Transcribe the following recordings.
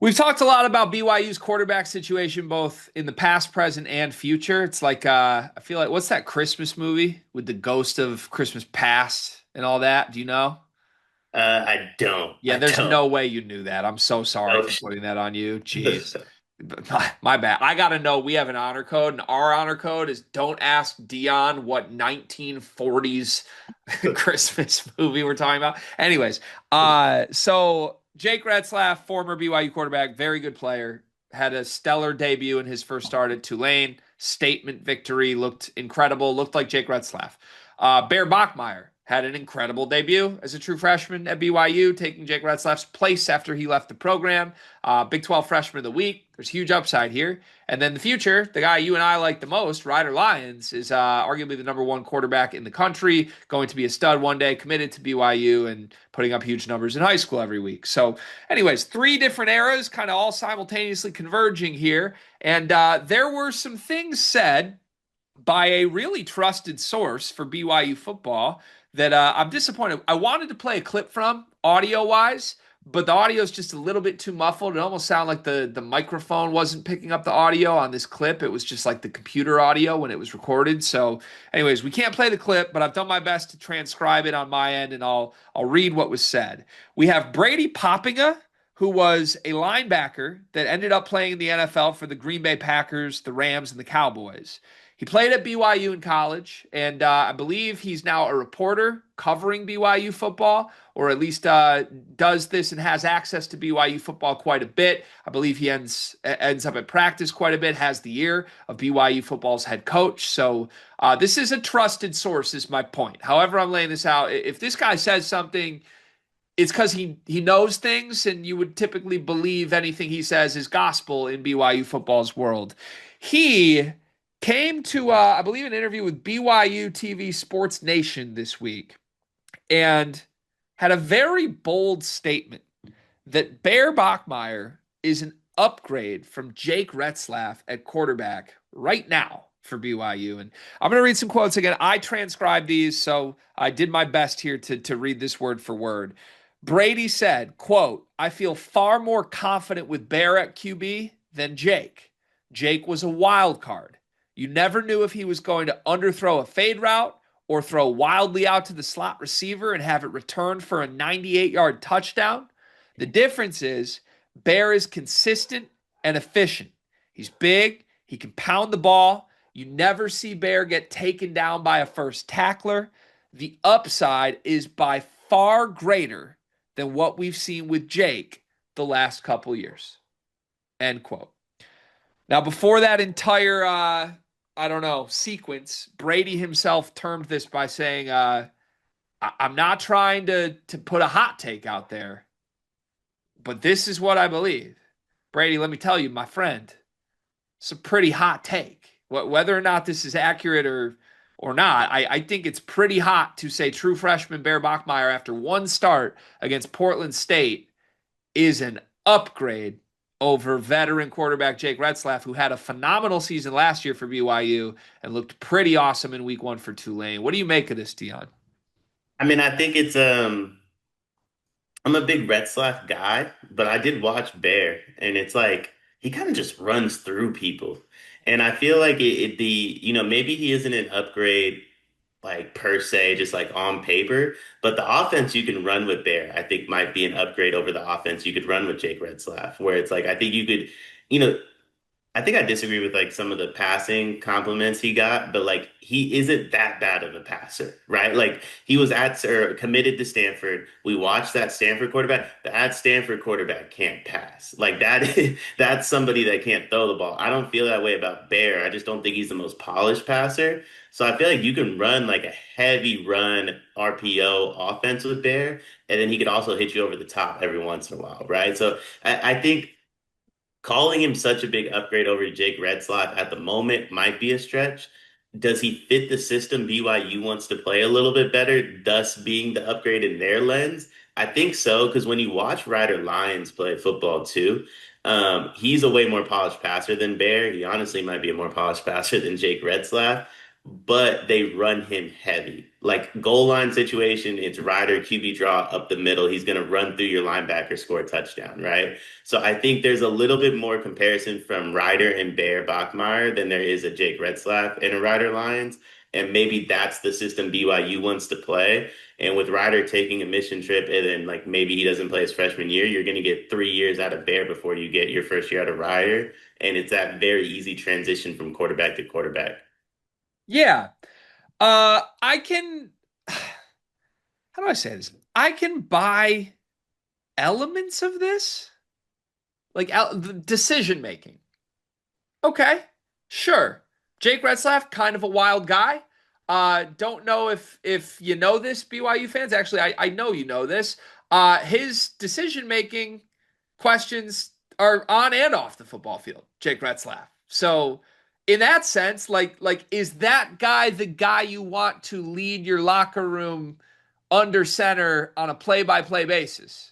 We've talked a lot about BYU's quarterback situation, both in the past, present, and future. It's like I feel like what's that Christmas movie with the ghost of Christmas past and all that? Do you know? I don't. Yeah, I there's don't. no way you knew that. I'm so sorry Oh, for shit. putting that on you. Jeez. My bad. I gotta know we have an honor code, and our honor code is don't ask Dion what 1940s Christmas movie we're talking about. Anyways, so Jake Retzlaff, former BYU quarterback, very good player, had a stellar debut in his first start at Tulane. Statement victory, looked incredible, looked like Jake Retzlaff. Bear Bachmeier had an incredible debut as a true freshman at BYU, taking Jake Retzlaff's place after he left the program. Big 12 freshman of the week. There's huge upside here. And then the future, the guy you and I like the most, Ryder Lyons, is arguably the number one quarterback in the country, going to be a stud one day, committed to BYU and putting up huge numbers in high school every week. So, anyways, three different eras kind of all simultaneously converging here. And there were some things said by a really trusted source for BYU football that I'm disappointed. I wanted to play a clip from audio wise, but the audio is just a little bit too muffled. It almost sounded like the microphone wasn't picking up the audio on this clip. It was just like the computer audio when it was recorded. So, anyways, we can't play the clip, but I've done my best to transcribe it on my end, and I'll read what was said. We have Brady Poppinga, who was a linebacker that ended up playing in the NFL for the Green Bay Packers, the Rams, and the Cowboys. He played at BYU in college, and I believe he's now a reporter covering BYU football, or at least does this and has access to BYU football quite a bit. I believe he ends up at practice quite a bit, has the ear of BYU football's head coach. So this is a trusted source, is my point. However, I'm laying this out. If this guy says something, it's because he knows things, and you would typically believe anything he says is gospel in BYU football's world. He came to, I believe, an interview with BYU TV Sports Nation this week and had a very bold statement that Bear Bachmeier is an upgrade from Jake Retzlaff at quarterback right now for BYU. And I'm going to read some quotes again. I transcribed these, so I did my best here to read this word for word. Brady said, quote, I feel far more confident with Bear at QB than Jake. Jake was a wild card. You never knew if he was going to underthrow a fade route or throw wildly out to the slot receiver and have it returned for a 98-yard touchdown. The difference is Bear is consistent and efficient. He's big. He can pound the ball. You never see Bear get taken down by a first tackler. The upside is by far greater than what we've seen with Jake the last couple years. End quote. Now, before that entire, I don't know, sequence, Brady himself termed this by saying, I'm not trying to put a hot take out there, but this is what I believe. Brady, let me tell you, my friend, it's a pretty hot take. Whether or not this is accurate or not, I think it's pretty hot to say true freshman Bear Bachmeier after one start against Portland State is an upgrade over veteran quarterback Jake Retzlaff, who had a phenomenal season last year for BYU and looked pretty awesome in week one for Tulane. What do you make of this, Dion? I mean, I think it's I'm a big Retzlaff guy, but I did watch Bear, and it's like he kind of just runs through people. And I feel like maybe he isn't an upgrade like per se, just like on paper, but the offense you can run with Bear, I think might be an upgrade over the offense you could run with Jake Retzlaff, where it's like I think you could, you know, I think I disagree with like some of the passing compliments he got, but like he isn't that bad of a passer, right? Like he was at or committed to Stanford. We watched that Stanford quarterback. That Stanford quarterback can't pass. Like that, that's somebody that can't throw the ball. I don't feel that way about Bear. I just don't think he's the most polished passer. So I feel like you can run like a heavy run RPO offense with Bear, and then he could also hit you over the top every once in a while, right? So I think calling him such a big upgrade over Jake Retzlaff at the moment might be a stretch. Does he fit the system BYU wants to play a little bit better, thus being the upgrade in their lens? I think so, because when you watch Ryder Lyons play football too, he's a way more polished passer than Bear. He honestly might be a more polished passer than Jake Retzlaff. but they run him heavy. Like goal line situation, it's Ryder QB draw up the middle. He's going to run through your linebacker, score a touchdown, right? So I think there's a little bit more comparison from Ryder and Bear Bachmeier than there is a Jake Retzlaff and a Ryder Lions. And maybe that's the system BYU wants to play. And with Ryder taking a mission trip and then like maybe he doesn't play his freshman year, you're going to get 3 years out of Bear before you get your first year out of Ryder. And it's that very easy transition from quarterback to quarterback. Yeah. I can, how do I say this? I can buy elements of this, like the decision making. Okay, sure. Jake Retzlaff, kind of a wild guy. Don't know if you know this, BYU fans. Actually, I know you know this. His decision making questions are on and off the football field. Jake Retzlaff. So, in that sense, like is that guy the guy you want to lead your locker room under center on a play-by-play basis?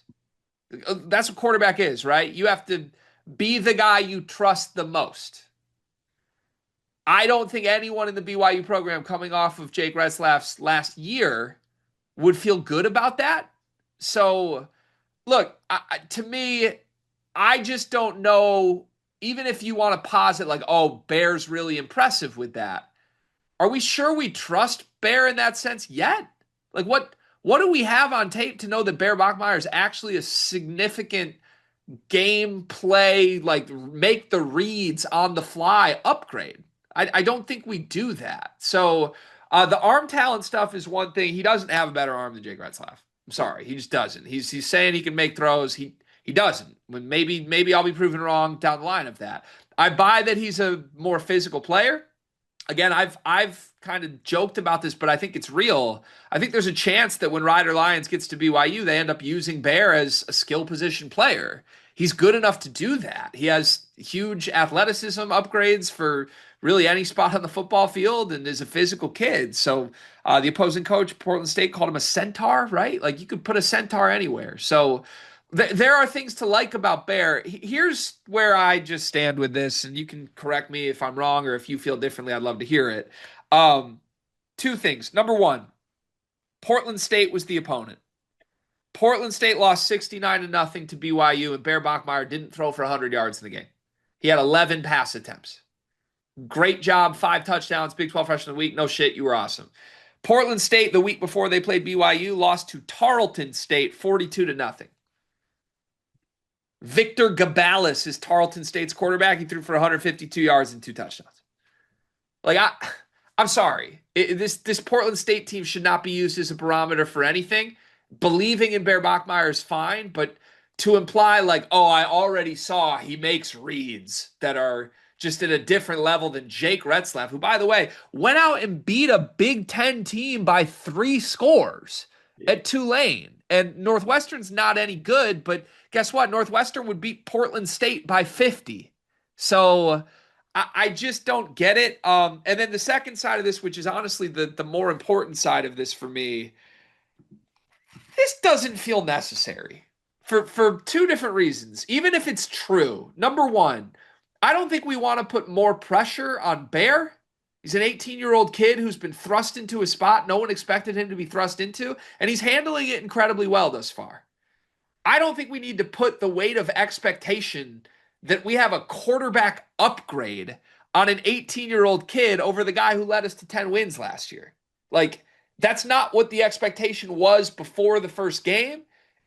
That's what quarterback is, right? You have to be the guy you trust the most. I don't think anyone in the BYU program coming off of Jake Retzlaff's last year would feel good about that. So, look, to me, I just don't know. Even if you want to posit like, oh, Bear's really impressive with that, are we sure we trust Bear in that sense yet? Like, what do we have on tape to know that Bear Bachmeier is actually a significant gameplay, like make the reads on the fly upgrade? I don't think we do that. So the arm talent stuff is one thing. He doesn't have a better arm than Jake Retzlaff. I'm sorry, he just doesn't. He's saying he can make throws. He doesn't. When maybe I'll be proven wrong down the line of that. I buy that he's a more physical player. Again, I've kind of joked about this, but I think it's real. I think there's a chance that when Ryder Lyons gets to BYU, they end up using Bear as a skill position player. He's good enough to do that. He has huge athleticism upgrades for really any spot on the football field and is a physical kid. So the opposing coach, Portland State, called him a centaur, right? Like you could put a centaur anywhere. So there are things to like about Bear. Here's where I just stand with this, and you can correct me if I'm wrong or if you feel differently. I'd love to hear it. Um, Two things. Number one, Portland State was the opponent. Portland State lost 69 to nothing to BYU, and Bear Bachmeier didn't throw for 100 yards in the game. He had 11 pass attempts. Great job, 5 touchdowns, Big 12 Freshman of the Week. No shit, you were awesome. Portland State, the week before they played BYU, lost to Tarleton State 42 to nothing. Victor Gabalis is Tarleton State's quarterback. He threw for 152 yards and 2 touchdowns. Like I'm sorry. This Portland State team should not be used as a barometer for anything. Believing in Bear Bachmeier is fine, but to imply like, oh, I already saw he makes reads that are just at a different level than Jake Retzlaff, who, by the way, went out and beat a Big Ten team by 3 scores at Tulane. And Northwestern's not any good, but guess what? Northwestern would beat Portland State by 50. So I just don't get it. And then the second side of this, which is honestly the more important side of this for me, this doesn't feel necessary for 2 different reasons. Even if it's true, number one, I don't think we want to put more pressure on Bear. He's an 18-year-old kid who's been thrust into a spot no one expected him to be thrust into, and he's handling it incredibly well thus far. I don't think we need to put the weight of expectation that we have a quarterback upgrade on an 18-year-old kid over the guy who led us to 10 wins last year. Like, that's not what the expectation was before the first game.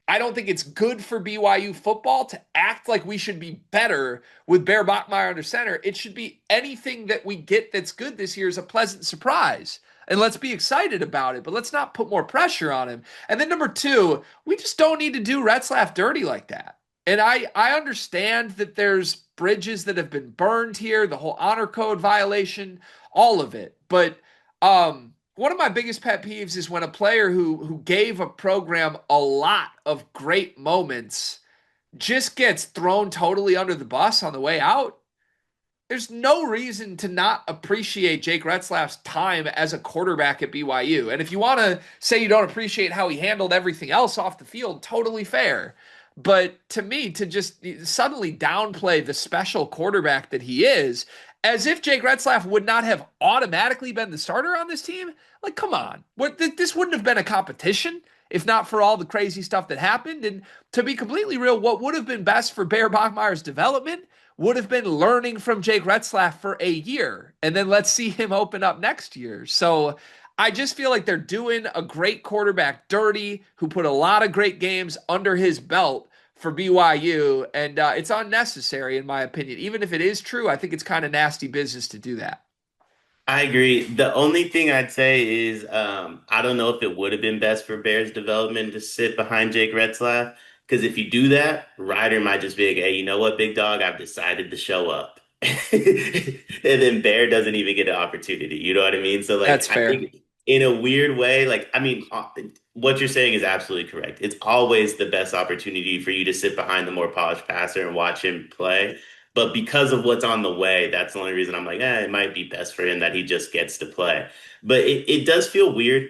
I don't think it's good for BYU football to act like we should be better with Bear Bachmeier under center. It should be anything that we get that's good this year is a pleasant surprise. And let's be excited about it, but let's not put more pressure on him. And then number two, we just don't need to do Retzlaff dirty like that. And I understand that there's bridges that have been burned here, the whole honor code violation, all of it. But one of my biggest pet peeves is when a player who gave a program a lot of great moments just gets thrown totally under the bus on the way out. There's no reason to not appreciate Jake Retzlaff's time as a quarterback at BYU. And if you want to say you don't appreciate how he handled everything else off the field, totally fair. But to me, to just suddenly downplay the special quarterback that he is, as if Jake Retzlaff would not have automatically been the starter on this team, like, come on. This wouldn't have been a competition if not for all the crazy stuff that happened. And to be completely real, what would have been best for Bear Bachmeier's development would have been learning from Jake Retzlaff for a year. And then let's see him open up next year. So I just feel like they're doing a great quarterback dirty who put a lot of great games under his belt for BYU. And it's unnecessary, in my opinion. Even if it is true, I think it's kind of nasty business to do that. I agree. The only thing I'd say is I don't know if it would have been best for Bears development to sit behind Jake Retzlaff. Because if you do that, Ryder might just be like, hey, you know what, big dog, I've decided to show up. And then Bear doesn't even get an opportunity. You know what I mean? So, like, That's I fair. think in a weird way, like, I mean, what you're saying is absolutely correct. It's always the best opportunity for you to sit behind the more polished passer and watch him play. But because of what's on the way, that's the only reason I'm like, it might be best for him that he just gets to play. But it does feel weird.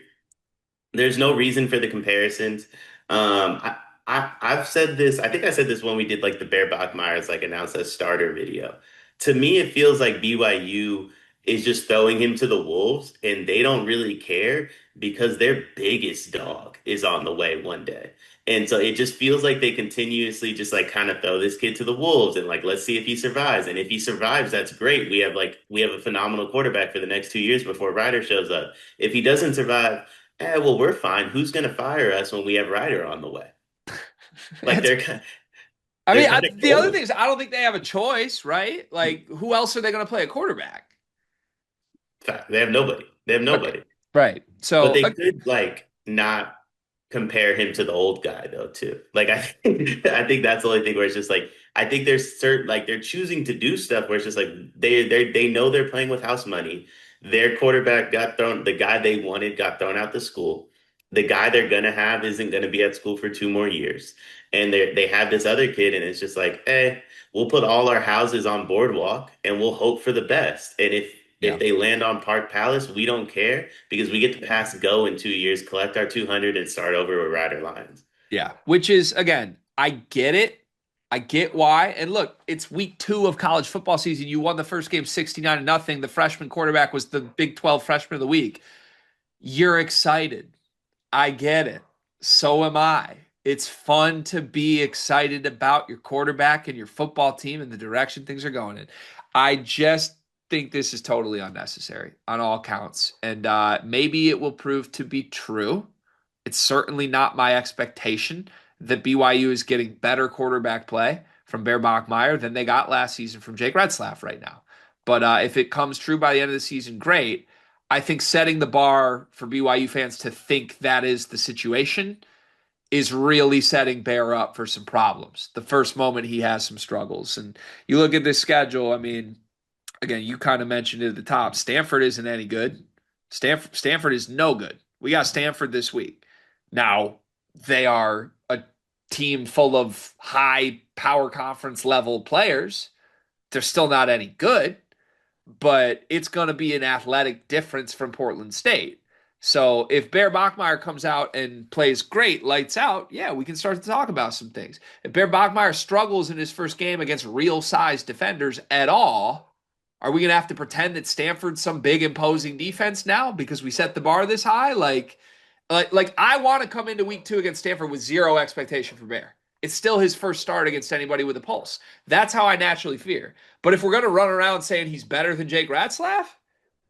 There's no reason for the comparisons. I've said this, I think I said this when we did like the Bear Bachmeier's like announced as starter video. To me, it feels like BYU is just throwing him to the wolves and they don't really care because their biggest dog is on the way one day. And so it just feels like they continuously just like kind of throw this kid to the wolves and like let's see if he survives. And if he survives, that's great. We have a phenomenal quarterback for the next 2 years before Ryder shows up. If he doesn't survive, well, we're fine. Who's going to fire us when we have Ryder on the way? Like That's I they're mean, kind of the other cold. thing is, I don't think they have a choice, right? Like, who else are they going to play at quarterback? Fact, they have nobody. They have Okay. nobody. Right. But So, they could like not compare him to the old guy though too. Like I think that's the only thing where it's just like I think there's certain like they're choosing to do stuff where it's just like they know they're playing with house money. Their quarterback got thrown, the guy they wanted got thrown out the school. The guy they're gonna have isn't gonna be at school for 2 more years. And they have this other kid, and it's just like, hey, we'll put all our houses on Boardwalk and we'll hope for the best. And if yeah. they land on Park Palace, we don't care because we get to pass go in 2 years, collect our 200 and start over with Rider Lions. Yeah. Which is, again, I get it. I get why. And look, it's week 2 of college football season. You won the first game 69 to nothing. The freshman quarterback was the Big 12 freshman of the week. You're excited. I get it. So am I. It's fun to be excited about your quarterback and your football team and the direction things are going in. I just think this is totally unnecessary on all counts. And maybe it will prove to be true. It's certainly not my expectation that BYU is getting better quarterback play from Bear Bachmeier than they got last season from Jake Retzlaff right now. But if it comes true by the end of the season, great. I think setting the bar for BYU fans to think that is the situation is really setting Bear up for some problems. The first moment he has some struggles. And you look at this schedule, I mean, again, you kind of mentioned it at the top. Stanford isn't any good. Stanford is no good. We got Stanford this week. Now, they are a team full of high power conference level players. They're still not any good, but it's going to be an athletic difference from Portland State. So if Bear Bachmeier comes out and plays great, lights out, yeah, we can start to talk about some things. If Bear Bachmeier struggles in his first game against real size defenders at all, are we going to have to pretend that Stanford's some big imposing defense now because we set the bar this high? Like I want to come into week 2 against Stanford with zero expectation for Bear. It's still his first start against anybody with a pulse. That's how I naturally fear. But if we're going to run around saying he's better than Jake Retzlaff,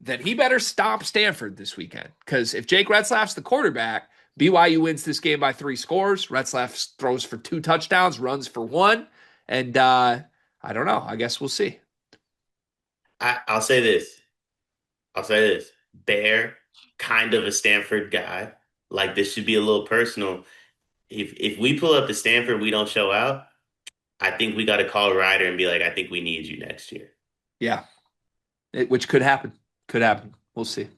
then he better stomp Stanford this weekend. Because if Jake Retzlaff's the quarterback, BYU wins this game by 3 scores. Retzlaff throws for 2 touchdowns, runs for 1. And I don't know. I guess we'll see. I'll say this. I'll say this. Bear, kind of a Stanford guy. Like this should be a little personal. If we pull up to Stanford, we don't show out. I think we got to call Ryder and be like, I think we need you next year. Yeah, which could happen. Could happen. We'll see.